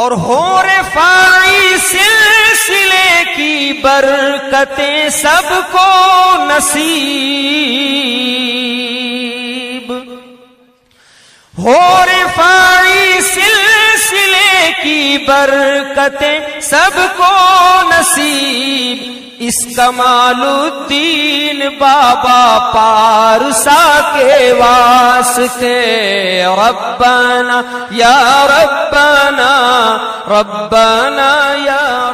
اور ہو رفاعی سلسلے کی برکتیں سب کو نصیب، ہو رفاعی سلسلے کی برکتیں سب کو نصیب، اس کمال الدین بابا پارسا کے واسطے ربنا یا ربنا ربنا یا